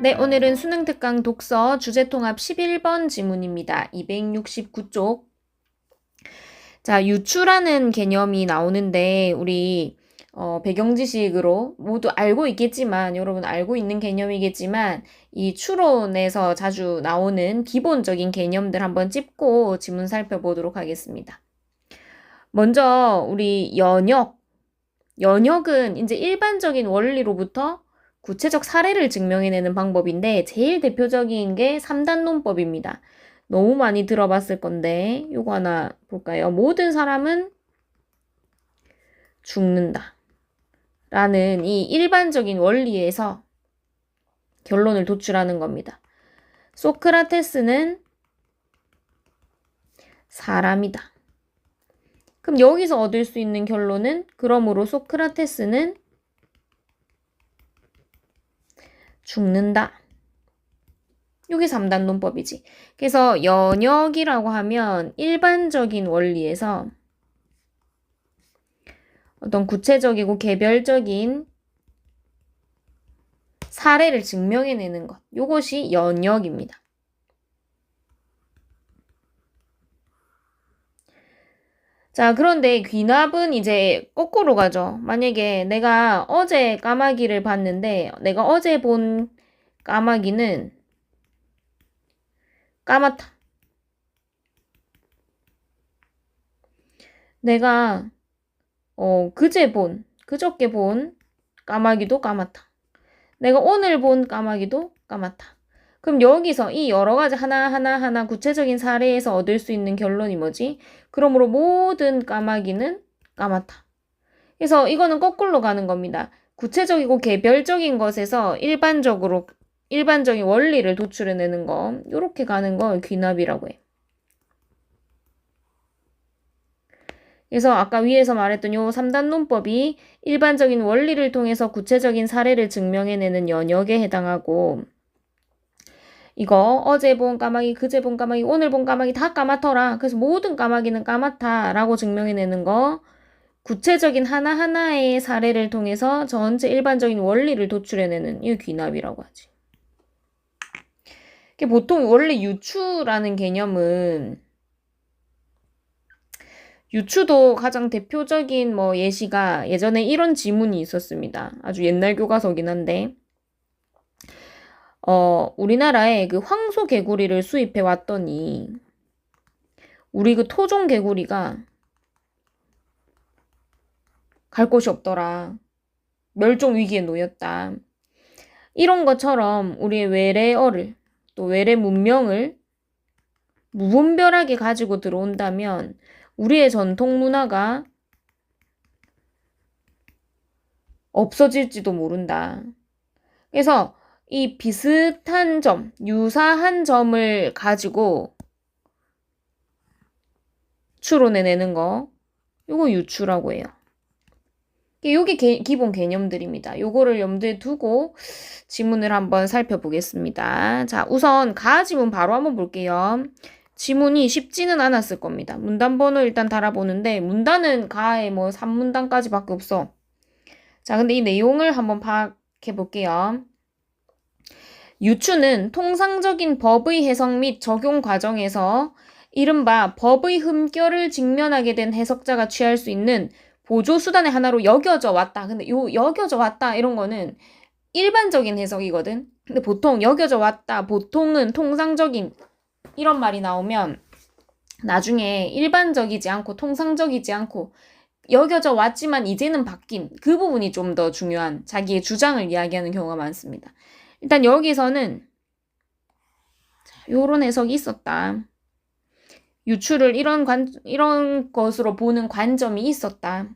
네, 오늘은 수능 특강 독서 주제통합 11번 지문입니다. 269쪽. 자, 유추라는 개념이 나오는데 우리 배경 지식으로 모두 알고 있겠지만, 여러분 알고 있는 개념이겠지만, 이 추론에서 자주 나오는 기본적인 개념들 한번 짚고 지문 살펴보도록 하겠습니다. 먼저 우리 연역은 이제 일반적인 원리로부터 구체적 사례를 증명해내는 방법인데 제일 대표적인 게 3단 논법입니다. 너무 많이 들어봤을 건데 요거 하나 볼까요? 모든 사람은 죽는다 라는 이 일반적인 원리에서 결론을 도출하는 겁니다. 소크라테스는 사람이다. 그럼 여기서 얻을 수 있는 결론은 그러므로 소크라테스는 죽는다. 이게 3단 논법이지. 그래서 연역이라고 하면 일반적인 원리에서 어떤 구체적이고 개별적인 사례를 증명해내는 것. 이것이 연역입니다. 자, 그런데 귀납은 이제 거꾸로 가죠. 만약에 내가 어제 까마귀를 봤는데 내가 어제 본 까마귀는 까맣다. 내가 그저께 본 까마귀도 까맣다. 내가 오늘 본 까마귀도 까맣다. 그럼 여기서 이 여러 가지 하나하나 구체적인 사례에서 얻을 수 있는 결론이 뭐지? 그러므로 모든 까마귀는 까맣다. 그래서 이거는 거꾸로 가는 겁니다. 구체적이고 개별적인 것에서 일반적인 원리를 도출해내는 거, 이렇게 가는 걸 귀납이라고 해. 그래서 아까 위에서 말했던 요 3단 논법이 일반적인 원리를 통해서 구체적인 사례를 증명해내는 연역에 해당하고, 이거 어제 본 까마귀, 그제 본 까마귀, 오늘 본 까마귀 다 까맣더라. 그래서 모든 까마귀는 까맣다 라고 증명해내는 거, 구체적인 하나하나의 사례를 통해서 전체 일반적인 원리를 도출해내는 이 귀납이라고 하지. 보통 원래 유추라는 개념은 유추도 가장 대표적인 예시가 예전에 이런 지문이 있었습니다. 아주 옛날 교과서긴 한데 우리나라에 그 황소 개구리를 수입해 왔더니 우리 그 토종 개구리가 갈 곳이 없더라. 멸종 위기에 놓였다. 이런 것처럼 우리의 외래어를 또 외래 문명을 무분별하게 가지고 들어온다면 우리의 전통 문화가 없어질지도 모른다. 그래서 이 비슷한 점, 유사한 점을 가지고 추론해내는 거, 요거 유추라고 해요. 요게 기본 개념들입니다. 요거를 염두에 두고 지문을 한번 살펴보겠습니다. 자, 우선 가 지문 바로 한번 볼게요. 지문이 쉽지는 않았을 겁니다. 문단 번호 일단 달아보는데 문단은 가에 3문단까지밖에 없어. 자, 근데 이 내용을 한번 파악해 볼게요. 유추는 통상적인 법의 해석 및 적용 과정에서 이른바 법의 흠결을 직면하게 된 해석자가 취할 수 있는 보조수단의 하나로 여겨져 왔다. 근데 요 여겨져 왔다 이런 거는 일반적인 해석이거든. 근데 보통 여겨져 왔다, 보통은 통상적인 이런 말이 나오면 나중에 일반적이지 않고 통상적이지 않고 여겨져 왔지만 이제는 바뀐 그 부분이 좀 더 중요한 자기의 주장을 이야기하는 경우가 많습니다. 일단 여기서는 요런 해석이 있었다. 유추를 이런 것으로 보는 관점이 있었다.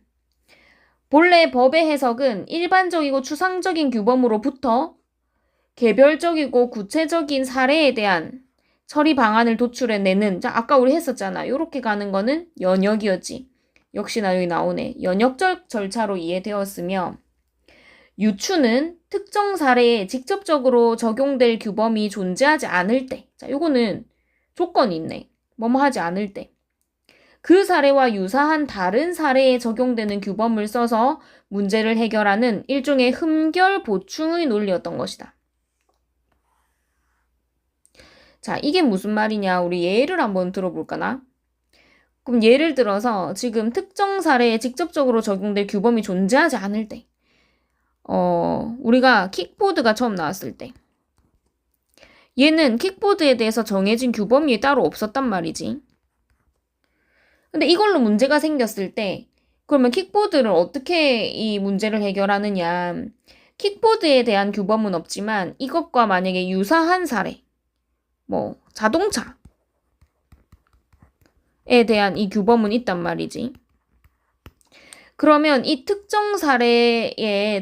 본래 법의 해석은 일반적이고 추상적인 규범으로부터 개별적이고 구체적인 사례에 대한 처리 방안을 도출해내는, 자, 아까 우리 했었잖아. 요렇게 가는 거는 연역이었지. 역시나 여기 나오네. 연역적 절차로 이해되었으며 유추는 특정 사례에 직접적으로 적용될 규범이 존재하지 않을 때, 자, 요거는 조건이 있네. 뭐뭐 하지 않을 때. 그 사례와 유사한 다른 사례에 적용되는 규범을 써서 문제를 해결하는 일종의 흠결 보충의 논리였던 것이다. 자, 이게 무슨 말이냐? 우리 예를 한번 들어볼까나? 그럼 예를 들어서 지금 특정 사례에 직접적으로 적용될 규범이 존재하지 않을 때, 우리가 킥보드가 처음 나왔을 때, 얘는 킥보드에 대해서 정해진 규범이 따로 없었단 말이지. 근데 이걸로 문제가 생겼을 때, 그러면 킥보드를 어떻게 이 문제를 해결하느냐? 킥보드에 대한 규범은 없지만 이것과 만약에 유사한 사례, 뭐 자동차에 대한 이 규범은 있단 말이지. 그러면 이 특정 사례에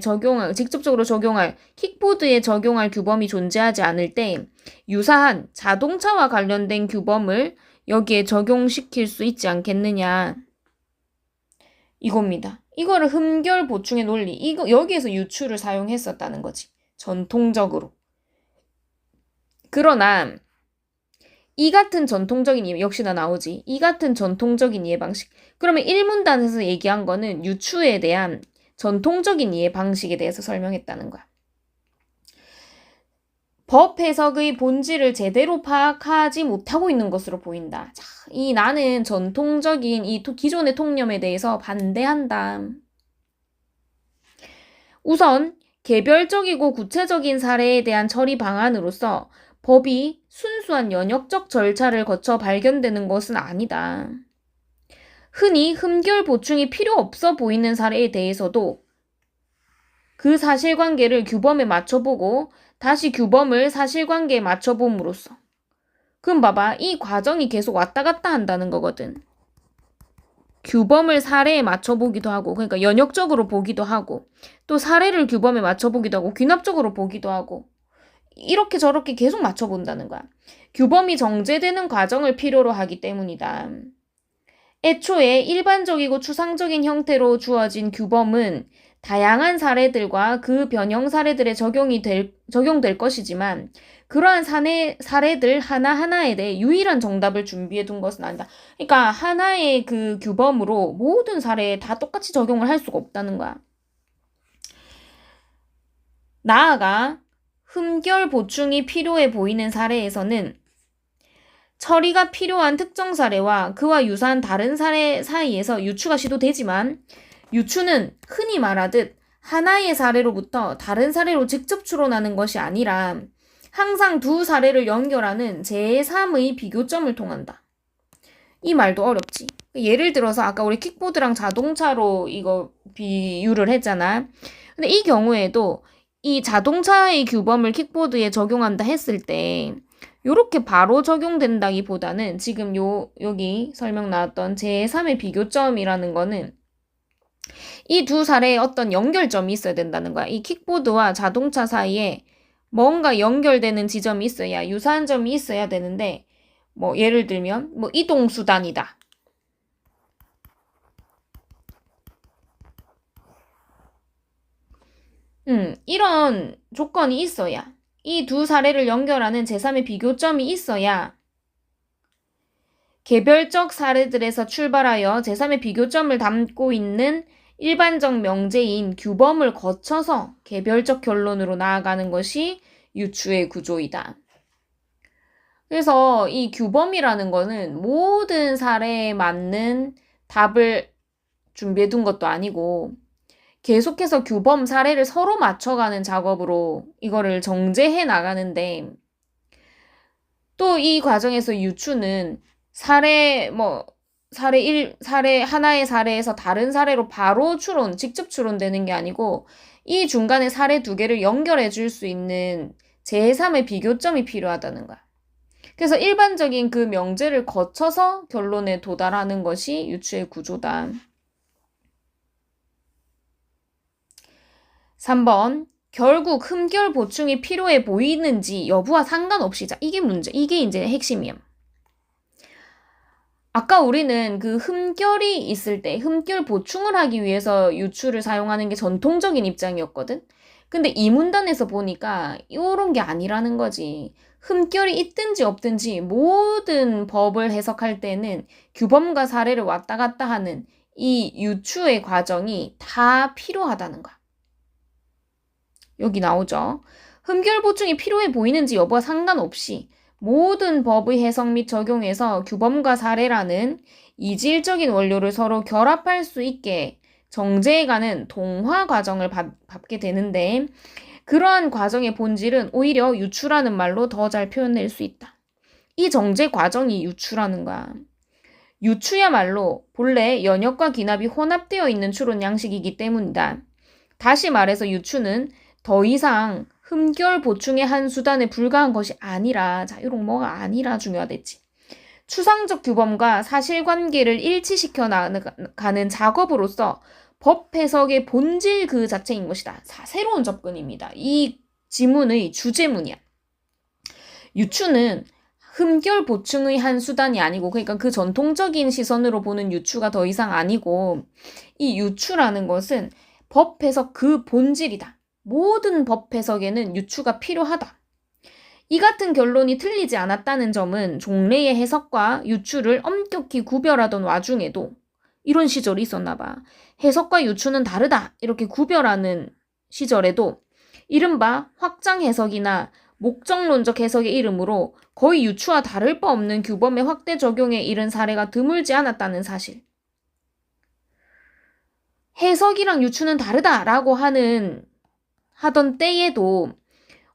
직접적으로 적용할, 킥보드에 적용할 규범이 존재하지 않을 때 유사한 자동차와 관련된 규범을 여기에 적용시킬 수 있지 않겠느냐. 이겁니다. 이거를 흠결 보충의 논리, 여기에서 유추를 사용했었다는 거지. 전통적으로. 그러나 이 같은 전통적인 역시나 나오지. 이 같은 전통적인 이해 방식. 그러면 1문단에서 얘기한 거는 유추에 대한 전통적인 이해 방식에 대해서 설명했다는 거야. 법 해석의 본질을 제대로 파악하지 못하고 있는 것으로 보인다. 자, 나는 전통적인 이 기존의 통념에 대해서 반대한다. 우선 개별적이고 구체적인 사례에 대한 처리 방안으로서 법이 순수한 연역적 절차를 거쳐 발견되는 것은 아니다. 흔히 흠결 보충이 필요 없어 보이는 사례에 대해서도 그 사실관계를 규범에 맞춰보고 다시 규범을 사실관계에 맞춰봄으로써, 그럼 봐봐, 이 과정이 계속 왔다 갔다 한다는 거거든. 규범을 사례에 맞춰보기도 하고, 그러니까 연역적으로 보기도 하고, 또 사례를 규범에 맞춰보기도 하고, 귀납적으로 보기도 하고, 이렇게 저렇게 계속 맞춰본다는 거야. 규범이 정제되는 과정을 필요로 하기 때문이다. 애초에 일반적이고 추상적인 형태로 주어진 규범은 다양한 사례들과 그 변형 사례들에 적용될 것이지만 그러한 사례들 하나하나에 대해 유일한 정답을 준비해 둔 것은 아니다. 그러니까 하나의 그 규범으로 모든 사례에 다 똑같이 적용을 할 수가 없다는 거야. 나아가 흠결 보충이 필요해 보이는 사례에서는 처리가 필요한 특정 사례와 그와 유사한 다른 사례 사이에서 유추가 시도되지만 유추는 흔히 말하듯 하나의 사례로부터 다른 사례로 직접 추론하는 것이 아니라 항상 두 사례를 연결하는 제3의 비교점을 통한다. 이 말도 어렵지. 예를 들어서 아까 우리 킥보드랑 자동차로 이거 비유를 했잖아. 근데 이 경우에도 이 자동차의 규범을 킥보드에 적용한다 했을 때 요렇게 바로 적용된다기보다는 지금 여기 설명 나왔던 제3의 비교점이라는 거는 이 두 사례에 어떤 연결점이 있어야 된다는 거야. 이 킥보드와 자동차 사이에 뭔가 연결되는 지점이 있어야, 유사한 점이 있어야 되는데, 뭐 예를 들면 뭐 이동수단이다. 이런 조건이 있어야, 이 두 사례를 연결하는 제3의 비교점이 있어야 개별적 사례들에서 출발하여 제3의 비교점을 담고 있는 일반적 명제인 규범을 거쳐서 개별적 결론으로 나아가는 것이 유추의 구조이다. 그래서 이 규범이라는 거는 모든 사례에 맞는 답을 준비해 둔 것도 아니고 계속해서 규범 사례를 서로 맞춰가는 작업으로 이거를 정제해 나가는데, 또 이 과정에서 유추는 하나의 사례에서 다른 사례로 바로 직접 추론되는 게 아니고 이 중간에 사례 두 개를 연결해 줄 수 있는 제3의 비교점이 필요하다는 거야. 그래서 일반적인 그 명제를 거쳐서 결론에 도달하는 것이 유추의 구조다. 3번, 결국 흠결 보충이 필요해 보이는지 여부와 상관없이, 자, 이게 이제 핵심이야. 아까 우리는 그 흠결이 있을 때 흠결 보충을 하기 위해서 유추를 사용하는 게 전통적인 입장이었거든? 근데 이 문단에서 보니까 이런 게 아니라는 거지. 흠결이 있든지 없든지 모든 법을 해석할 때는 규범과 사례를 왔다 갔다 하는 이 유추의 과정이 다 필요하다는 거야. 여기 나오죠. 흠결 보충이 필요해 보이는지 여부와 상관없이 모든 법의 해석 및 적용에서 규범과 사례라는 이질적인 원료를 서로 결합할 수 있게 정제해가는 동화 과정을 밟게 되는데 그러한 과정의 본질은 오히려 유추라는 말로 더 잘 표현될 수 있다. 이 정제 과정이 유추라는 거야. 유추야말로 본래 연역과 기납이 혼합되어 있는 추론 양식이기 때문이다. 다시 말해서 유추는 더 이상 흠결 보충의 한 수단에 불과한 것이 아니라, 자, 이런 뭐가 아니라 중요하댔지. 추상적 규범과 사실관계를 일치시켜 나가는 작업으로서 법 해석의 본질 그 자체인 것이다. 새로운 접근입니다. 이 지문의 주제문이야. 유추는 흠결 보충의 한 수단이 아니고, 그러니까 그 전통적인 시선으로 보는 유추가 더 이상 아니고, 이 유추라는 것은 법 해석 그 본질이다. 모든 법 해석에는 유추가 필요하다. 이 같은 결론이 틀리지 않았다는 점은 종래의 해석과 유추를 엄격히 구별하던 와중에도 이런 시절이 있었나 봐. 해석과 유추는 다르다 이렇게 구별하는 시절에도 이른바 확장 해석이나 목적론적 해석의 이름으로 거의 유추와 다를 바 없는 규범의 확대 적용에 이른 사례가 드물지 않았다는 사실. 해석이랑 유추는 다르다라고 하던 때에도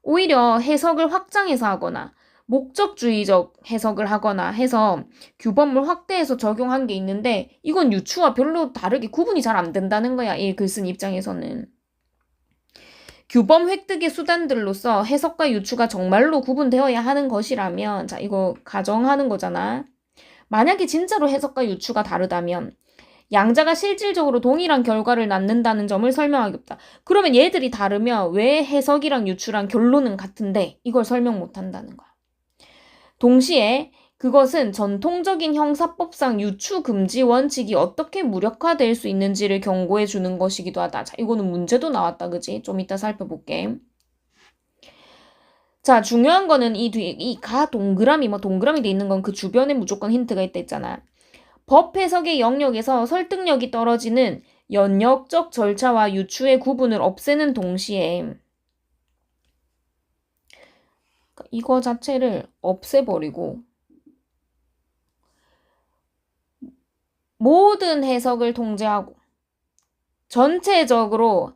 오히려 해석을 확장해서 하거나 목적주의적 해석을 하거나 해서 규범을 확대해서 적용한 게 있는데 이건 유추와 별로 다르게 구분이 잘 안 된다는 거야. 이 글쓴 입장에서는. 규범 획득의 수단들로서 해석과 유추가 정말로 구분되어야 하는 것이라면, 자, 이거 가정하는 거잖아. 만약에 진짜로 해석과 유추가 다르다면 양자가 실질적으로 동일한 결과를 낳는다는 점을 설명하겠다. 그러면 얘들이 다르면 왜 해석이랑 유추랑 결론은 같은데 이걸 설명 못한다는 거야. 동시에 그것은 전통적인 형사법상 유추 금지 원칙이 어떻게 무력화될 수 있는지를 경고해 주는 것이기도 하다. 자, 이거는 문제도 나왔다, 그지? 좀 이따 살펴볼게. 자, 중요한 거는 이 뒤에 이 동그라미 돼 있는 건 그 주변에 무조건 힌트가 있다 했잖아. 법 해석의 영역에서 설득력이 떨어지는 연역적 절차와 유추의 구분을 없애는 동시에 이거 자체를 없애버리고 모든 해석을 통제하고 전체적으로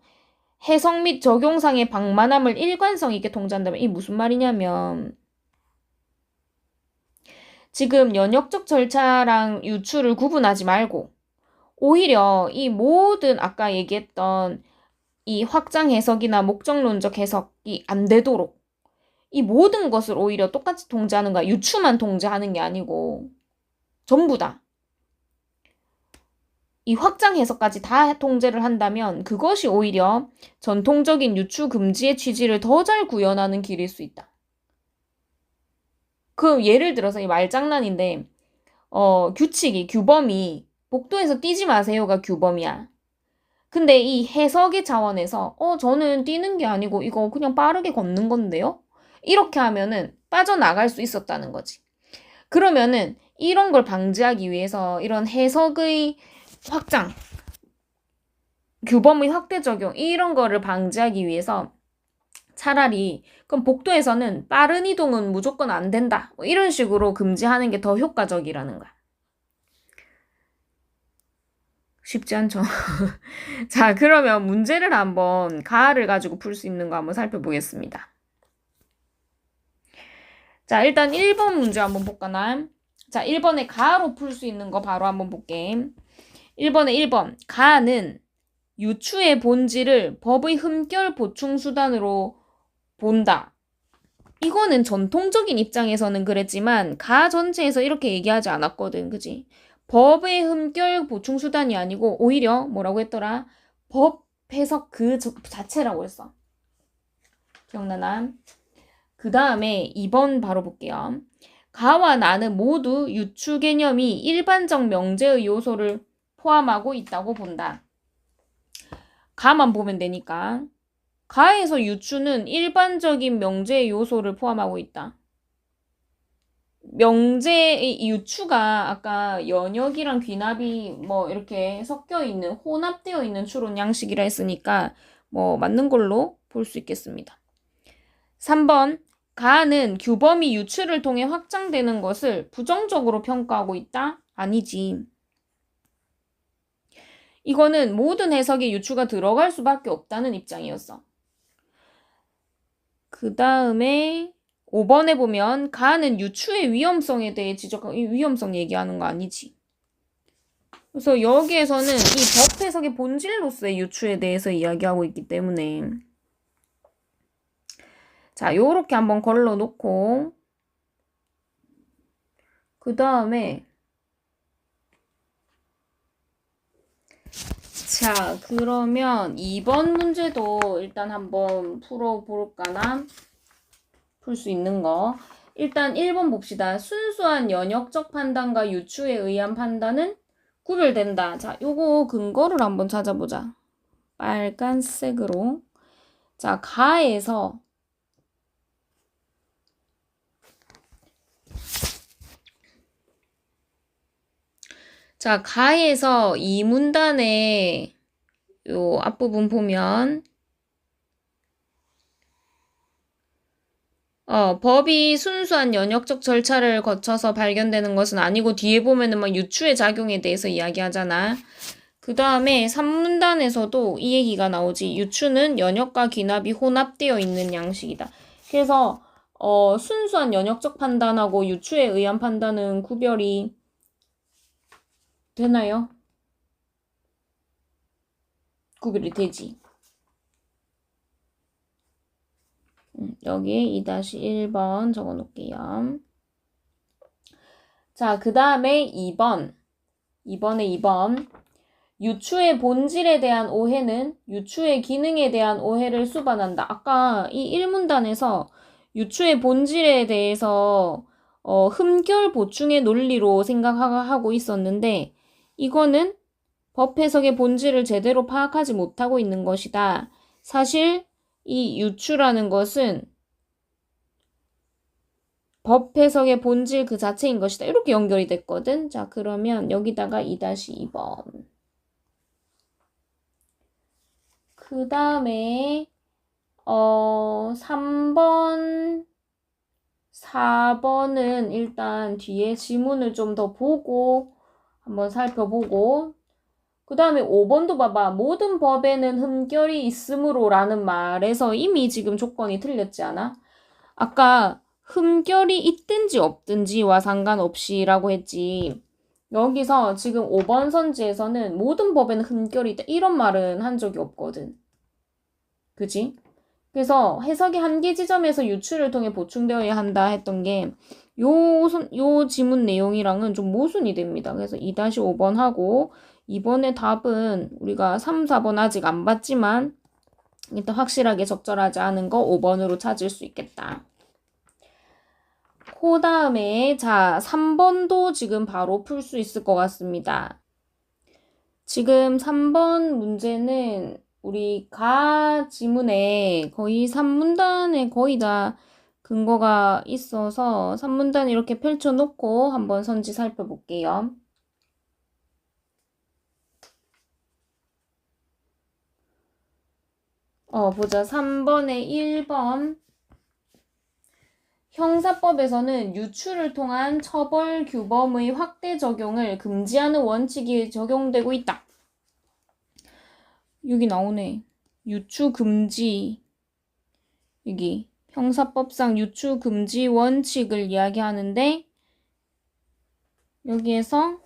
해석 및 적용상의 방만함을 일관성 있게 통제한다면 이 무슨 말이냐면 지금 연역적 절차랑 유추를 구분하지 말고 오히려 이 모든 아까 얘기했던 이 확장 해석이나 목적론적 해석이 안 되도록 이 모든 것을 오히려 똑같이 통제하는 거야. 유추만 통제하는 게 아니고 전부 다. 이 확장 해석까지 다 통제를 한다면 그것이 오히려 전통적인 유추 금지의 취지를 더 잘 구현하는 길일 수 있다. 그 예를 들어서 이 말장난인데 규범이 복도에서 뛰지 마세요가 규범이야. 근데 이 해석의 차원에서 저는 뛰는 게 아니고 이거 그냥 빠르게 걷는 건데요? 이렇게 하면은 빠져나갈 수 있었다는 거지. 그러면은 이런 걸 방지하기 위해서 이런 해석의 확장, 규범의 확대 적용 이런 거를 방지하기 위해서 차라리 그럼 복도에서는 빠른 이동은 무조건 안 된다. 뭐 이런 식으로 금지하는 게 더 효과적이라는 거야. 쉽지 않죠? 자, 그러면 문제를 한번 가를 가지고 풀 수 있는 거 한번 살펴보겠습니다. 자, 일단 1번 문제 한번 볼까나? 자, 1번에 가로 풀 수 있는 거 바로 한번 볼게. 1번에 1번. 가는 유추의 본질을 법의 흠결 보충 수단으로 본다. 이거는 전통적인 입장에서는 그랬지만 가 전체에서 이렇게 얘기하지 않았거든. 그지? 법의 흠결 보충 수단이 아니고 오히려 뭐라고 했더라? 법 해석 그 자체라고 했어. 기억나나? 그 다음에 2번 바로 볼게요. 가와 나는 모두 유추 개념이 일반적 명제의 요소를 포함하고 있다고 본다. 가만 보면 되니까. 가에서 유추는 일반적인 명제의 요소를 포함하고 있다. 명제의 유추가 아까 연역이랑 귀납이 뭐 이렇게 섞여 있는 혼합되어 있는 추론 양식이라 했으니까 뭐 맞는 걸로 볼 수 있겠습니다. 3번 가는 규범이 유추를 통해 확장되는 것을 부정적으로 평가하고 있다? 아니지. 이거는 모든 해석에 유추가 들어갈 수밖에 없다는 입장이었어. 그 다음에 5번에 보면 가는 유추의 위험성에 대해 지적하고, 이 위험성 얘기하는 거 아니지. 그래서 여기에서는 이 법 해석의 본질로서의 유추에 대해서 이야기하고 있기 때문에 자, 요렇게 한번 걸러놓고 그 다음에 자, 그러면 2번 문제도 일단 한번 풀어볼까나? 풀 수 있는 거. 일단 1번 봅시다. 순수한 연역적 판단과 유추에 의한 판단은 구별된다. 자, 요거 근거를 한번 찾아보자. 빨간색으로. 자, 가에서 자, 가에서 이 문단의 요 앞부분 보면 법이 순수한 연역적 절차를 거쳐서 발견되는 것은 아니고 뒤에 보면은 막 유추의 작용에 대해서 이야기하잖아. 그 다음에 3문단에서도 이 얘기가 나오지. 유추는 연역과 귀납이 혼합되어 있는 양식이다. 그래서 순수한 연역적 판단하고 유추에 의한 판단은 구별이 되나요? 구별이 되지. 여기 2-1번 적어 놓을게요. 자, 그 다음에 2번. 2번. 유추의 본질에 대한 오해는 유추의 기능에 대한 오해를 수반한다. 아까 이 1문단에서 유추의 본질에 대해서 흠결 보충의 논리로 생각하고 있었는데 이거는 법 해석의 본질을 제대로 파악하지 못하고 있는 것이다. 사실 이 유추라는 것은 법 해석의 본질 그 자체인 것이다. 이렇게 연결이 됐거든. 자, 그러면 여기다가 2-2번. 그 다음에 3번, 4번은 일단 뒤에 지문을 좀 더 보고 한번 살펴보고 그 다음에 5번도 봐봐. 모든 법에는 흠결이 있으므로 라는 말에서 이미 지금 조건이 틀렸지 않아? 아까 흠결이 있든지 없든지와 상관없이 라고 했지. 여기서 지금 5번 선지에서는 모든 법에는 흠결이 있다. 이런 말은 한 적이 없거든. 그지? 그래서 해석의 한계 지점에서 유추를 통해 보충되어야 한다 했던 게 요 지문 내용이랑은 좀 모순이 됩니다. 그래서 2-5번 하고 이번에 답은 우리가 3, 4번 아직 안 봤지만 일단 확실하게 적절하지 않은 거 5번으로 찾을 수 있겠다. 그 다음에 자 3번도 지금 바로 풀 수 있을 것 같습니다. 지금 3번 문제는 우리 가 지문에 거의 3문단에 거의 다 근거가 있어서 3문단 이렇게 펼쳐놓고 한번 선지 살펴볼게요. 보자. 3번에 1번. 형사법에서는 유추를 통한 처벌 규범의 확대 적용을 금지하는 원칙이 적용되고 있다. 여기 나오네. 유추 금지. 여기 형사법상 유추 금지 원칙을 이야기하는데 여기에서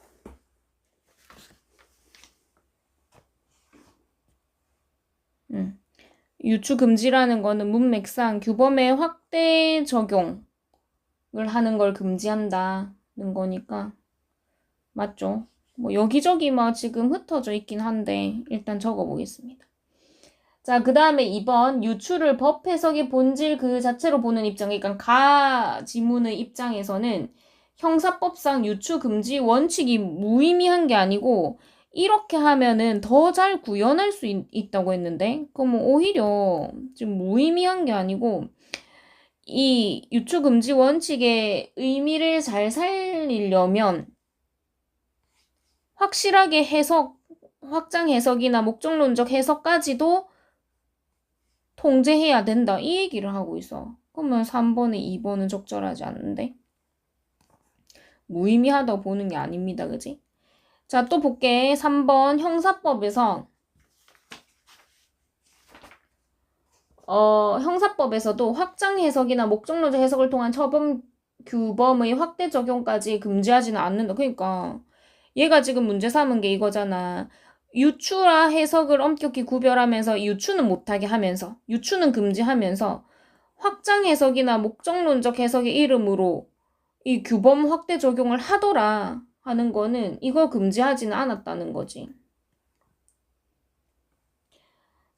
유추 금지라는 거는 문맥상 규범의 확대 적용을 하는 걸 금지한다는 거니까 맞죠? 뭐 여기저기 막 지금 흩어져 있긴 한데 일단 적어보겠습니다. 자, 그 다음에 2번 유추를 법 해석의 본질 그 자체로 보는 입장, 그러니까 가 지문의 입장에서는 형사법상 유추 금지 원칙이 무의미한 게 아니고 이렇게 하면은 더 잘 구현할 수 있다고 했는데 그럼 오히려 지금 무의미한 게 아니고 이 유추 금지 원칙의 의미를 잘 살리려면 확실하게 확장 해석이나 목적론적 해석까지도 통제해야 된다. 이 얘기를 하고 있어. 그러면 3번에 2번은 적절하지 않은데? 무의미하다고 보는 게 아닙니다. 그지? 자, 또 볼게. 3번 형사법에서 형사법에서도 확장 해석이나 목적론적 해석을 통한 처벌 규범의 확대 적용까지 금지하지는 않는다. 그러니까 얘가 지금 문제 삼은 게 이거잖아. 유추와 해석을 엄격히 구별하면서 유추는 못하게 하면서 유추는 금지하면서 확장 해석이나 목적론적 해석의 이름으로 이 규범 확대 적용을 하더라 하는 거는 이거 금지하지는 않았다는 거지.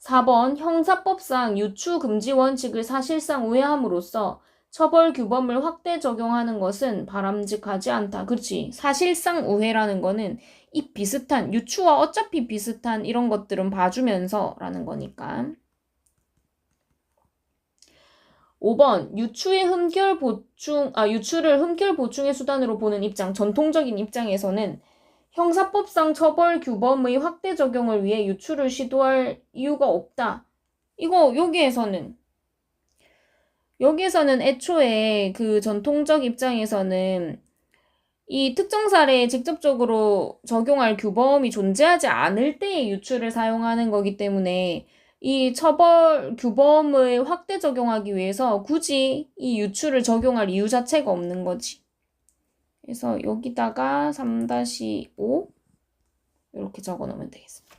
4번 형사법상 유추 금지 원칙을 사실상 우회함으로써 처벌 규범을 확대 적용하는 것은 바람직하지 않다. 그렇지. 사실상 우회라는 거는 이 비슷한 유추와 어차피 비슷한 이런 것들은 봐주면서 라는 거니까. 5번 유추를 흠결 보충의 수단으로 보는 입장, 전통적인 입장에서는 형사법상 처벌 규범의 확대 적용을 위해 유추를 시도할 이유가 없다. 이거 여기에서는 애초에 그 전통적 입장에서는 이 특정 사례에 직접적으로 적용할 규범이 존재하지 않을 때에 유추를 사용하는 거기 때문에 이 처벌 규범을 확대 적용하기 위해서 굳이 이 유추를 적용할 이유 자체가 없는 거지. 그래서 여기다가 3-5 이렇게 적어 놓으면 되겠습니다.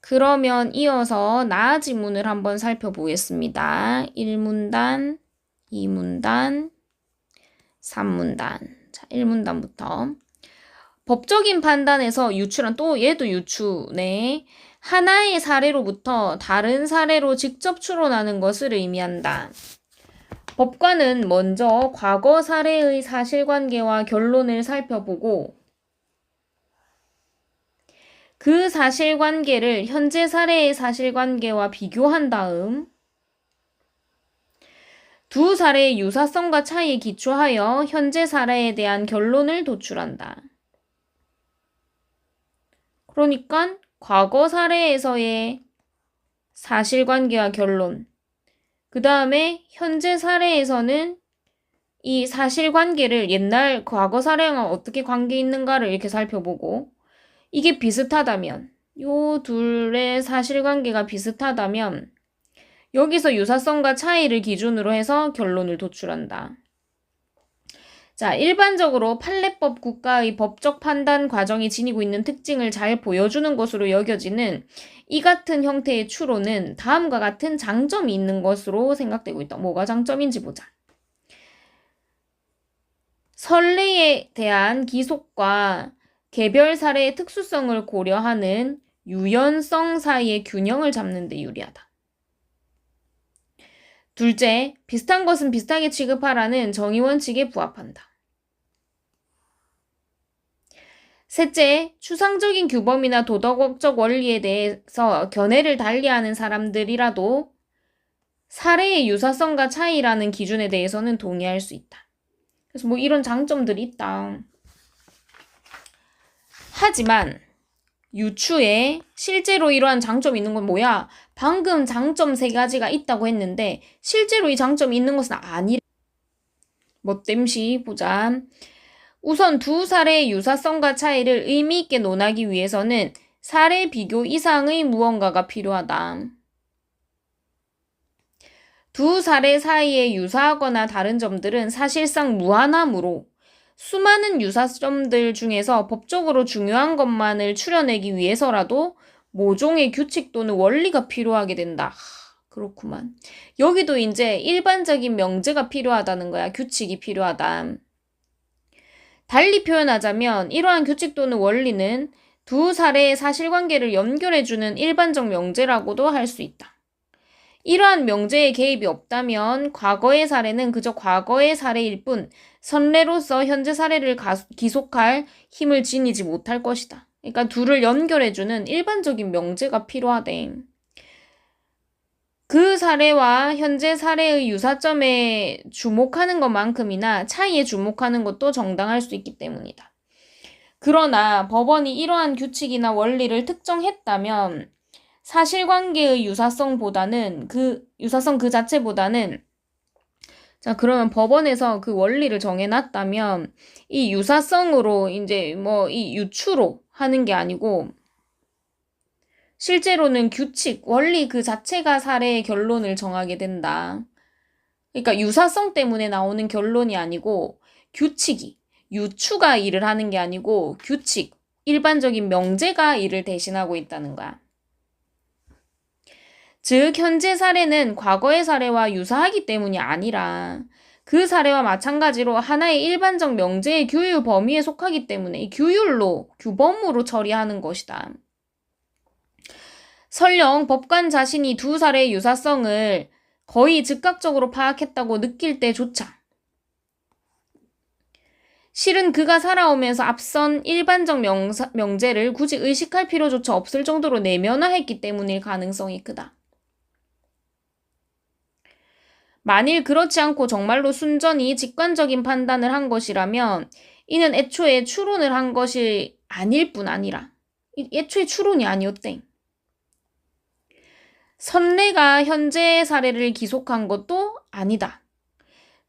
그러면 이어서 나아 지문을 한번 살펴보겠습니다. 1문단, 2문단, 3문단. 자, 1문단부터. 법적인 판단에서 유추란 또 얘도 유추네. 하나의 사례로부터 다른 사례로 직접 추론하는 것을 의미한다. 법관은 먼저 과거 사례의 사실관계와 결론을 살펴보고 그 사실관계를 현재 사례의 사실관계와 비교한 다음 두 사례의 유사성과 차이에 기초하여 현재 사례에 대한 결론을 도출한다. 그러니까 과거 사례에서의 사실관계와 결론, 그 다음에 현재 사례에서는 이 사실관계를 옛날 과거 사례와 어떻게 관계 있는가를 이렇게 살펴보고 이게 비슷하다면 요 둘의 사실관계가 비슷하다면 여기서 유사성과 차이를 기준으로 해서 결론을 도출한다. 자, 일반적으로 판례법 국가의 법적 판단 과정이 지니고 있는 특징을 잘 보여주는 것으로 여겨지는 이 같은 형태의 추론은 다음과 같은 장점이 있는 것으로 생각되고 있다. 뭐가 장점인지 보자. 선례에 대한 기속과 개별 사례의 특수성을 고려하는 유연성 사이의 균형을 잡는 데 유리하다. 둘째, 비슷한 것은 비슷하게 취급하라는 정의원칙에 부합한다. 셋째, 추상적인 규범이나 도덕적 원리에 대해서 견해를 달리하는 사람들이라도 사례의 유사성과 차이라는 기준에 대해서는 동의할 수 있다. 그래서 뭐 이런 장점들이 있다. 하지만 유추에 실제로 이러한 장점이 있는 건 뭐야? 방금 장점 3가지가 있다고 했는데 실제로 이 장점이 있는 것은 아니래. 뭐 땜시 보자. 우선 두 사례의 유사성과 차이를 의미 있게 논하기 위해서는 사례 비교 이상의 무언가가 필요하다. 두 사례 사이에 유사하거나 다른 점들은 사실상 무한하므로 수많은 유사점들 중에서 법적으로 중요한 것만을 추려내기 위해서라도 모종의 규칙 또는 원리가 필요하게 된다. 그렇구만. 여기도 이제 일반적인 명제가 필요하다는 거야. 규칙이 필요하다. 달리 표현하자면 이러한 규칙 또는 원리는 두 사례의 사실관계를 연결해주는 일반적 명제라고도 할 수 있다. 이러한 명제의 개입이 없다면 과거의 사례는 그저 과거의 사례일 뿐 선례로서 현재 사례를 기속할 힘을 지니지 못할 것이다. 그러니까 둘을 연결해주는 일반적인 명제가 필요하대. 그 사례와 현재 사례의 유사점에 주목하는 것만큼이나 차이에 주목하는 것도 정당할 수 있기 때문이다. 그러나 법원이 이러한 규칙이나 원리를 특정했다면 사실관계의 유사성 그 자체보다는 자, 그러면 법원에서 그 원리를 정해놨다면 이 유사성으로 이제 뭐 이 유추로 하는 게 아니고 실제로는 규칙, 원리 그 자체가 사례의 결론을 정하게 된다. 그러니까 유사성 때문에 나오는 결론이 아니고 규칙이, 유추가 일을 하는 게 아니고 규칙, 일반적인 명제가 일을 대신하고 있다는 거야. 즉, 현재 사례는 과거의 사례와 유사하기 때문이 아니라 그 사례와 마찬가지로 하나의 일반적 명제의 규율 범위에 속하기 때문에 이 규율로, 규범으로 처리하는 것이다. 설령 법관 자신이 두 사례의 유사성을 거의 즉각적으로 파악했다고 느낄 때조차 실은 그가 살아오면서 앞선 일반적 명제를 굳이 의식할 필요조차 없을 정도로 내면화했기 때문일 가능성이 크다. 만일 그렇지 않고 정말로 순전히 직관적인 판단을 한 것이라면 이는 애초에 추론을 한 것이 아닐 뿐 아니라 애초에 추론이 아니었대. 선례가 현재의 사례를 기속한 것도 아니다.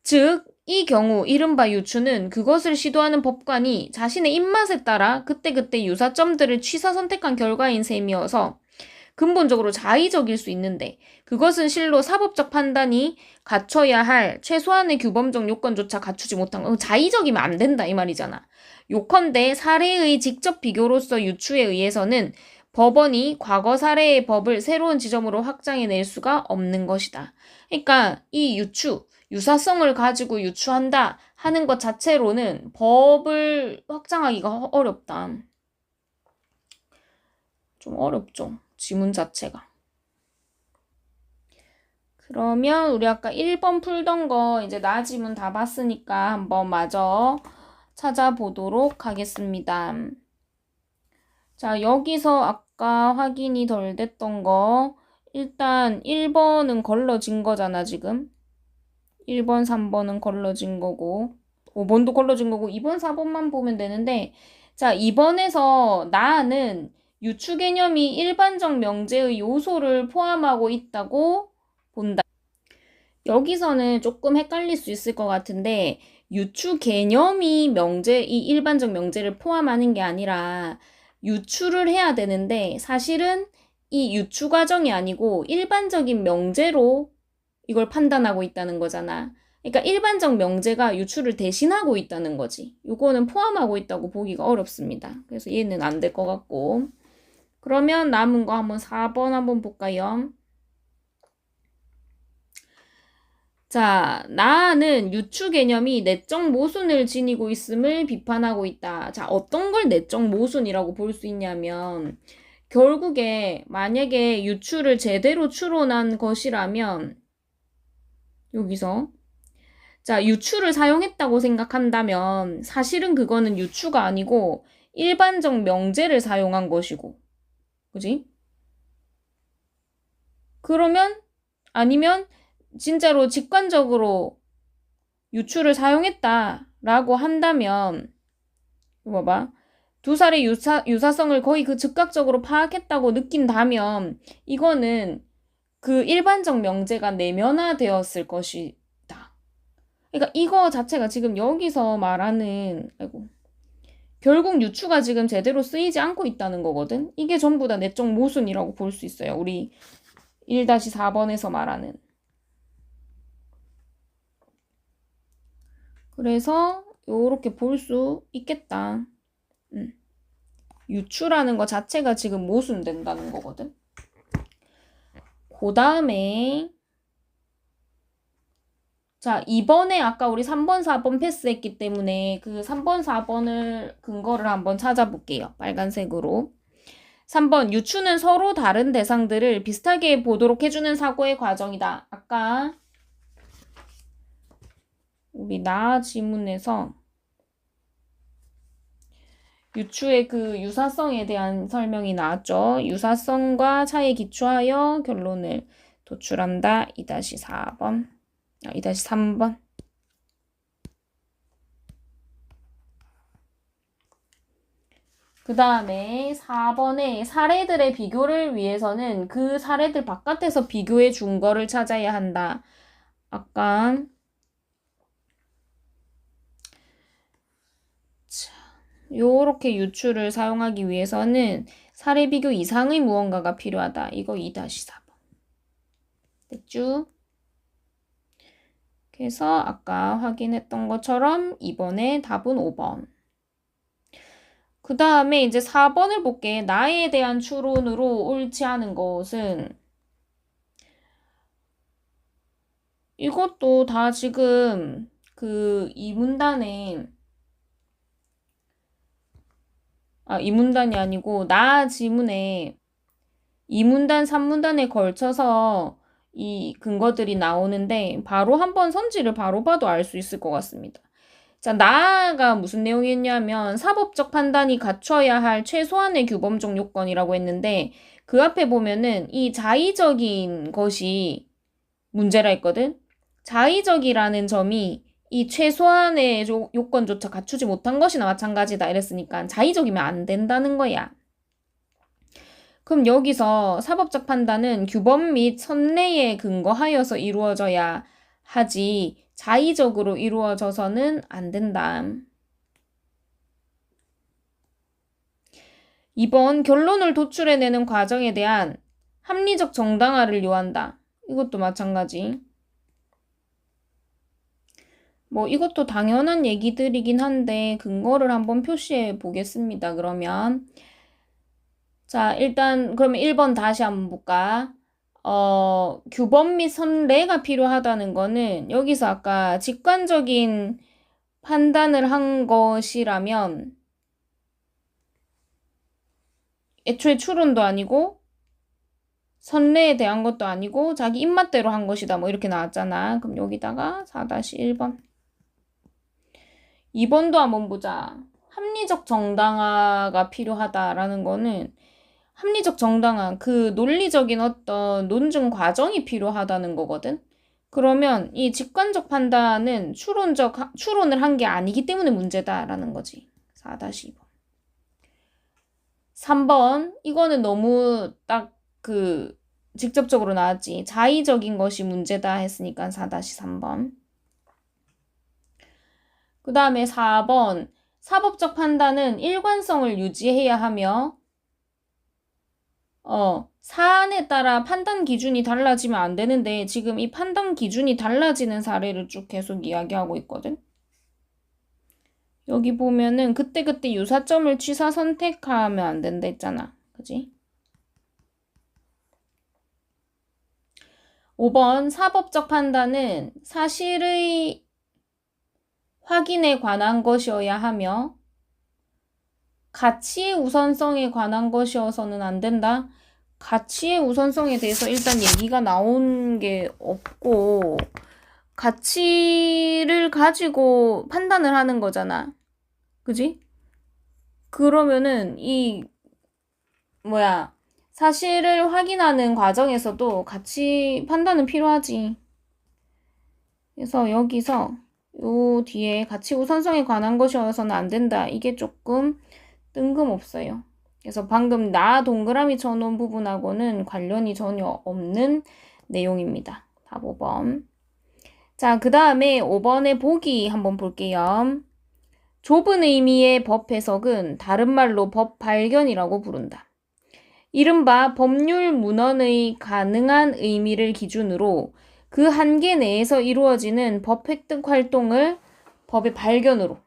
즉, 이 경우 이른바 유추는 그것을 시도하는 법관이 자신의 입맛에 따라 그때그때 유사점들을 취사 선택한 결과인 셈이어서 근본적으로 자의적일 수 있는데 그것은 실로 사법적 판단이 갖춰야 할 최소한의 규범적 요건조차 갖추지 못한 거. 자의적이면 안 된다 이 말이잖아. 요컨대 사례의 직접 비교로서 유추에 의해서는 법원이 과거 사례의 법을 새로운 지점으로 확장해낼 수가 없는 것이다. 그러니까 이 유사성을 가지고 유추한다 하는 것 자체로는 법을 확장하기가 어렵다. 좀 어렵죠. 지문 자체가. 그러면 우리 아까 1번 풀던 거 이제 나 지문 다 봤으니까 한번 마저 찾아보도록 하겠습니다. 자, 여기서 아까 확인이 덜 됐던 거 일단 1번은 걸러진 거잖아, 지금. 1번, 3번은 걸러진 거고 5번도 걸러진 거고 2번, 4번만 보면 되는데 자, 2번에서 나는 유추 개념이 일반적 명제의 요소를 포함하고 있다고 본다. 여기서는 조금 헷갈릴 수 있을 것 같은데 유추 개념이 이 일반적 명제를 포함하는 게 아니라 유추를 해야 되는데 사실은 이 유추 과정이 아니고 일반적인 명제로 이걸 판단하고 있다는 거잖아. 그러니까 일반적 명제가 유추를 대신하고 있다는 거지. 이거는 포함하고 있다고 보기가 어렵습니다. 그래서 얘는 안 될 것 같고. 그러면 남은 거 한번 4번 한번 볼까요? 자, 나는 유추 개념이 내적 모순을 지니고 있음을 비판하고 있다. 자, 어떤 걸 내적 모순이라고 볼 수 있냐면 결국에 만약에 유추를 제대로 추론한 것이라면 여기서 자, 유추를 사용했다고 생각한다면 사실은 그거는 유추가 아니고 일반적 명제를 사용한 것이고 그지? 그러면 아니면 진짜로 직관적으로 유추를 사용했다라고 한다면 이거 봐봐. 두 살의 유사성을 거의 그 즉각적으로 파악했다고 느낀다면 이거는 그 일반적 명제가 내면화되었을 것이다. 그러니까 이거 자체가 지금 여기서 말하는 결국 유추가 지금 제대로 쓰이지 않고 있다는 거거든. 이게 전부 다 내적 모순이라고 볼 수 있어요. 우리 1-4번에서 말하는. 그래서 요렇게 볼 수 있겠다. 유추라는 거 자체가 지금 모순된다는 거거든. 그 다음에 자, 이번에 아까 우리 3번, 4번 패스했기 때문에 그 3번, 4번을 근거를 한번 찾아볼게요. 빨간색으로. 3번, 유추는 서로 다른 대상들을 비슷하게 보도록 해주는 사고의 과정이다. 아까 우리 나 지문에서 유추의 그 유사성에 대한 설명이 나왔죠. 유사성과 차에 기초하여 결론을 도출한다. 2-4번. 2-3번. 그 다음에 4번에 사례들의 비교를 위해서는 그 사례들 바깥에서 비교해 준 거를 찾아야 한다. 아까 요렇게 유추를 사용하기 위해서는 사례 비교 이상의 무언가가 필요하다. 이거 2-4번. 됐죠? 그래서 아까 확인했던 것처럼 이번에 답은 5번. 그 다음에 이제 4번을 볼게. 나에 대한 추론으로 옳지 않은 것은 이것도 다 지금 그 이문단이 아니고 나 지문에 2문단, 3문단에 걸쳐서 이 근거들이 나오는데 바로 한번 선지를 바로 봐도 알 수 있을 것 같습니다. 자, 나가 무슨 내용이었냐면 사법적 판단이 갖춰야 할 최소한의 규범적 요건이라고 했는데 그 앞에 보면은 이 자의적인 것이 문제라 했거든. 자의적이라는 점이 이 최소한의 요건조차 갖추지 못한 것이나 마찬가지다 이랬으니까 자의적이면 안 된다는 거야. 그럼 여기서 사법적 판단은 규범 및 선례에 근거하여서 이루어져야 하지 자의적으로 이루어져서는 안 된다. 2번 결론을 도출해내는 과정에 대한 합리적 정당화를 요한다. 이것도 마찬가지. 뭐 이것도 당연한 얘기들이긴 한데 근거를 한번 표시해 보겠습니다. 그러면 자, 일단 그러면 1번 다시 한번 볼까? 규범 및 선례가 필요하다는 거는 여기서 아까 직관적인 판단을 한 것이라면 애초에 추론도 아니고 선례에 대한 것도 아니고 자기 입맛대로 한 것이다. 뭐 이렇게 나왔잖아. 그럼 여기다가 4-1번. 2번도 한번 보자. 합리적 정당화가 필요하다라는 거는 합리적 정당화, 그 논리적인 어떤 논증 과정이 필요하다는 거거든. 그러면 이 직관적 판단은 추론을 한 게 아니기 때문에 문제다라는 거지. 4-2번. 3번, 이거는 너무 딱 직접적으로 나왔지. 자의적인 것이 문제다 했으니까 4-3번. 그 다음에 4번, 사법적 판단은 일관성을 유지해야 하며 사안에 따라 판단 기준이 달라지면 안 되는데 지금 이 판단 기준이 달라지는 사례를 쭉 계속 이야기하고 있거든. 여기 보면은 그때그때 유사점을 취사 선택하면 안 된다 했잖아. 그지? 5번 사법적 판단은 사실의 확인에 관한 것이어야 하며 가치의 우선성에 관한 것이어서는 안 된다. 가치의 우선성에 대해서 일단 얘기가 나온 게 없고 가치를 가지고 판단을 하는 거잖아. 그지? 그러면은 사실을 확인하는 과정에서도 가치 판단은 필요하지. 그래서 여기서 요 뒤에 가치 우선성에 관한 것이어서는 안 된다. 이게 조금 뜬금없어요. 그래서 방금 나 동그라미 쳐놓은 부분하고는 관련이 전혀 없는 내용입니다. 답 5번. 자, 그 다음에 5번의 보기 한번 볼게요. 좁은 의미의 법 해석은 다른 말로 법 발견이라고 부른다. 이른바 법률 문헌의 가능한 의미를 기준으로 그 한계 내에서 이루어지는 법 획득 활동을 법의 발견으로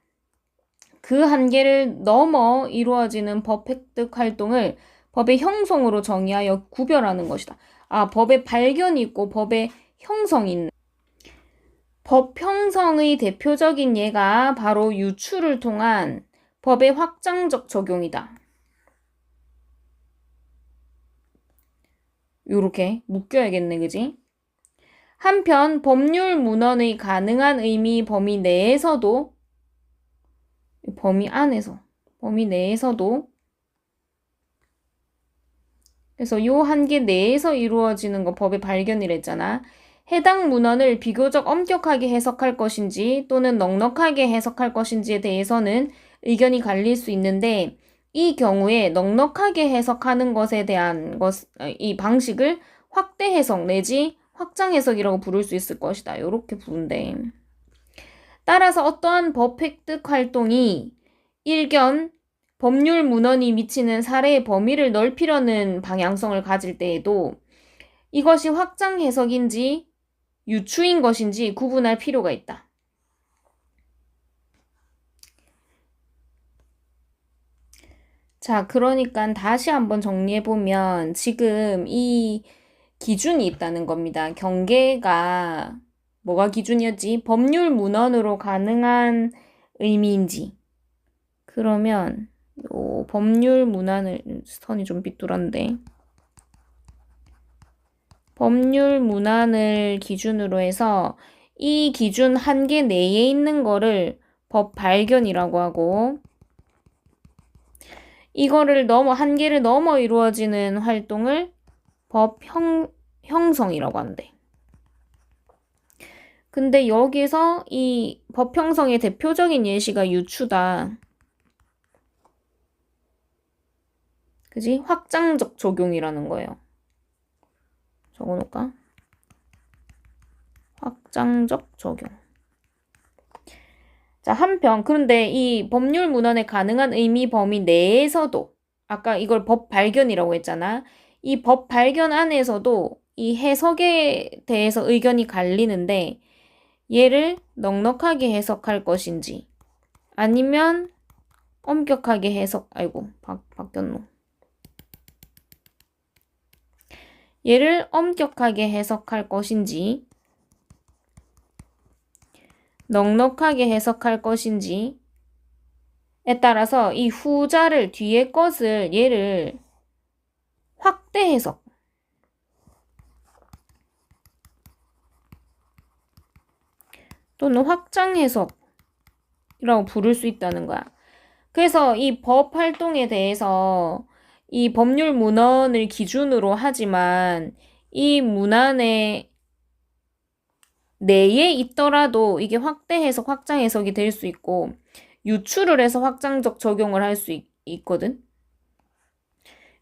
그 한계를 넘어 이루어지는 법 획득 활동을 법의 형성으로 정의하여 구별하는 것이다. 법의 발견이 있고 법의 형성이 있네. 법 형성의 대표적인 예가 바로 유추를 통한 법의 확장적 적용이다. 요렇게 묶여야겠네, 그지? 한편 법률 문헌의 가능한 의미 범위 내에서도 범위 내에서도 그래서 요 한계 내에서 이루어지는 거 법의 발견이랬잖아. 해당 문헌을 비교적 엄격하게 해석할 것인지 또는 넉넉하게 해석할 것인지에 대해서는 의견이 갈릴 수 있는데 이 경우에 넉넉하게 해석하는 것에 대한 이 방식을 확대 해석 내지 확장 해석이라고 부를 수 있을 것이다. 이렇게 부른대. 따라서 어떠한 법 획득 활동이 일견 법률 문헌이 미치는 사례의 범위를 넓히려는 방향성을 가질 때에도 이것이 확장 해석인지 유추인 것인지 구분할 필요가 있다. 자, 그러니까 다시 한번 정리해보면 지금 이 기준이 있다는 겁니다. 경계가 뭐가 기준이었지? 법률 문헌으로 가능한 의미인지. 그러면 법률 문헌을 선이 좀 삐뚤한데 법률 문헌을 기준으로 해서 이 기준 한계 내에 있는 거를 법 발견이라고 하고 이거를 한계를 넘어 이루어지는 활동을 법 형성이라고 한대. 근데 여기서 이 법 형성의 대표적인 예시가 유추다. 그지? 확장적 적용이라는 거예요. 적어놓을까? 확장적 적용. 자, 한편 그런데 이 법률 문헌에 가능한 의미 범위 내에서도 아까 이걸 법 발견이라고 했잖아. 이 법 발견 안에서도 이 해석에 대해서 의견이 갈리는데 얘를 넉넉하게 해석할 것인지 아니면 엄격하게 바뀌었노. 얘를 엄격하게 해석할 것인지 넉넉하게 해석할 것인지에 따라서 이 후자를 뒤에 것을 얘를 확대 해석 또는 확장 해석이라고 부를 수 있다는 거야. 그래서 이 법 활동에 대해서 이 법률 문헌을 기준으로 하지만 이 문헌의 내에 있더라도 이게 확대 해석, 확장 해석이 될 수 있고 유추를 해서 확장적 적용을 할 수 있거든.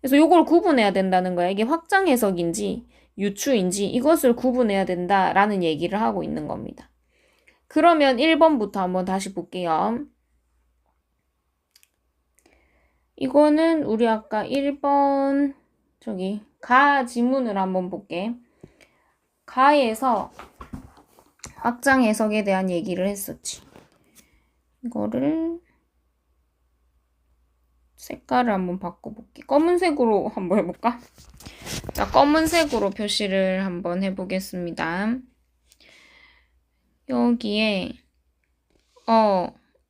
그래서 이걸 구분해야 된다는 거야. 이게 확장 해석인지 유추인지 이것을 구분해야 된다라는 얘기를 하고 있는 겁니다. 그러면 1번부터 한번 다시 볼게요. 이거는 우리 아까 1번 가 지문을 한번 볼게. 가에서 확장 해석에 대한 얘기를 했었지. 이거를 색깔을 한번 바꿔볼게. 검은색으로 한번 해볼까? 자, 검은색으로 표시를 한번 해보겠습니다. 여기에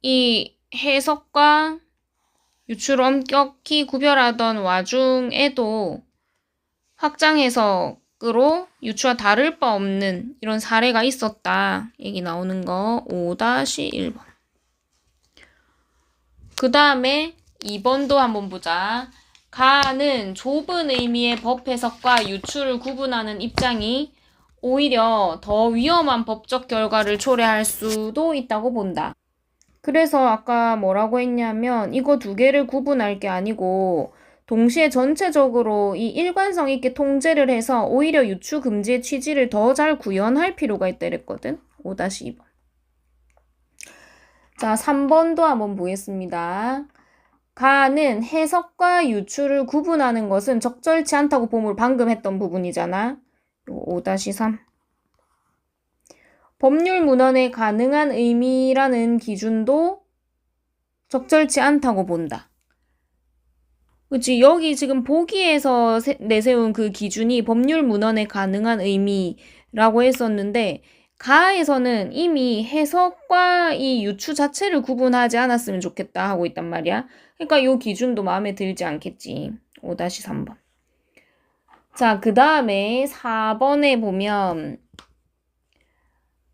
이 해석과 유추를 엄격히 구별하던 와중에도 확장 해석으로 유추와 다를 바 없는 이런 사례가 있었다. 얘기 나오는 거 5-1번. 그 다음에 2번도 한번 보자. 가는 좁은 의미의 법 해석과 유추를 구분하는 입장이 오히려 더 위험한 법적 결과를 초래할 수도 있다고 본다. 그래서 아까 뭐라고 했냐면 이거 두 개를 구분할 게 아니고 동시에 전체적으로 이 일관성 있게 통제를 해서 오히려 유추 금지의 취지를 더 잘 구현할 필요가 있다 그랬거든. 5-2번. 자, 3번도 한번 보겠습니다. 가는 해석과 유추를 구분하는 것은 적절치 않다고 봄을 방금 했던 부분이잖아. 5-3. 법률 문헌에 가능한 의미라는 기준도 적절치 않다고 본다. 그치? 여기 지금 보기에서 내세운 그 기준이 법률 문헌에 가능한 의미라고 했었는데 가에서는 이미 해석과 이 유추 자체를 구분하지 않았으면 좋겠다 하고 있단 말이야. 그러니까 이 기준도 마음에 들지 않겠지. 5-3번. 자, 그 다음에 4번에 보면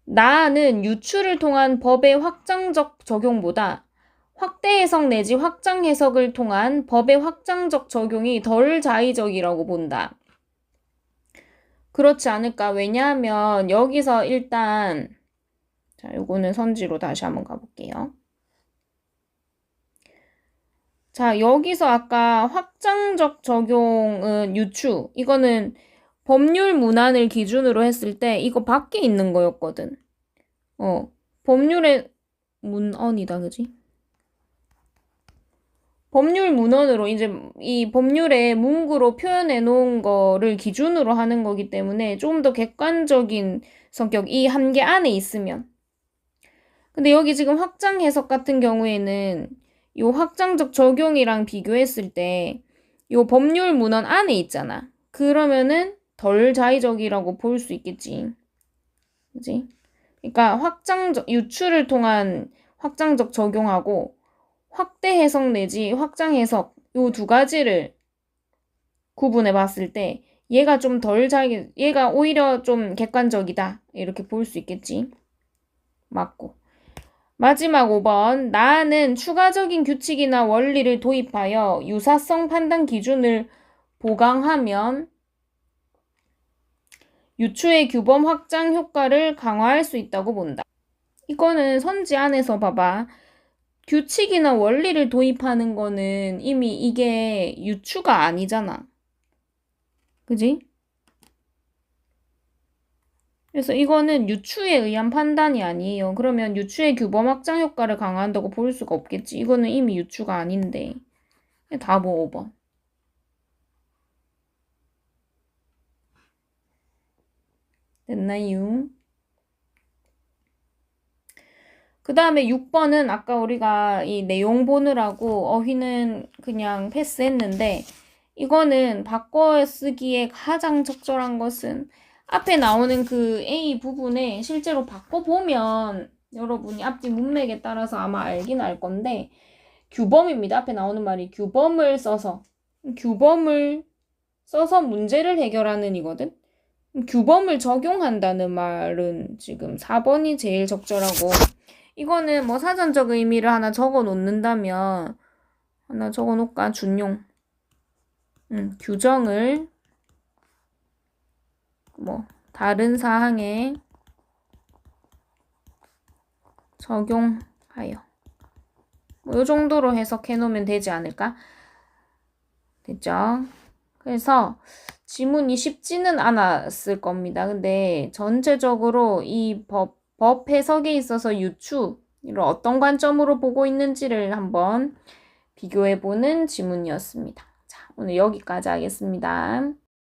나는 유추를 통한 법의 확장적 적용보다 확대 해석 내지 확장 해석을 통한 법의 확장적 적용이 덜 자의적이라고 본다. 그렇지 않을까? 왜냐하면 여기서 일단 자, 요거는 선지로 다시 한번 가볼게요. 자, 여기서 아까 확장적 적용은 유추. 이거는 법률 문안을 기준으로 했을 때 이거 밖에 있는 거였거든. 법률의 문헌이다, 그지? 법률 문헌으로 이제 이 법률의 문구로 표현해 놓은 거를 기준으로 하는 거기 때문에 좀 더 객관적인 성격, 이 한계 안에 있으면. 근데 여기 지금 확장 해석 같은 경우에는 요 확장적 적용이랑 비교했을 때 요 법률 문헌 안에 있잖아. 그러면은 덜 자의적이라고 볼 수 있겠지. 그지? 그러니까 유추를 통한 확장적 적용하고 확대 해석 내지 확장 해석 요 두 가지를 구분해 봤을 때 얘가 좀 얘가 오히려 좀 객관적이다. 이렇게 볼 수 있겠지. 맞고. 마지막 5번. 나는 추가적인 규칙이나 원리를 도입하여 유사성 판단 기준을 보강하면 유추의 규범 확장 효과를 강화할 수 있다고 본다. 이거는 선지 안에서 봐봐. 규칙이나 원리를 도입하는 거는 이미 이게 유추가 아니잖아. 그지? 그래서 이거는 유추에 의한 판단이 아니에요. 그러면 유추의 규범 확장 효과를 강화한다고 볼 수가 없겠지. 이거는 이미 유추가 아닌데. 답은 5번. 됐나요? 그 다음에 6번은 아까 우리가 이 내용 보느라고 어휘는 그냥 패스했는데 이거는 바꿔 쓰기에 가장 적절한 것은 앞에 나오는 그 A 부분에 실제로 바꿔보면 여러분이 앞뒤 문맥에 따라서 아마 알긴 알 건데 규범입니다. 앞에 나오는 말이 규범을 써서 문제를 해결하는 이거든. 규범을 적용한다는 말은 지금 4번이 제일 적절하고 이거는 뭐 사전적 의미를 하나 적어 놓는다면 하나 적어 놓을까? 준용. 규정을 뭐 다른 사항에 적용하여 뭐 요 정도로 해석해 놓으면 되지 않을까? 됐죠? 그래서 지문이 쉽지는 않았을 겁니다. 근데 전체적으로 이 법 해석에 있어서 유추를 어떤 관점으로 보고 있는지를 한번 비교해보는 지문이었습니다. 자, 오늘 여기까지 하겠습니다.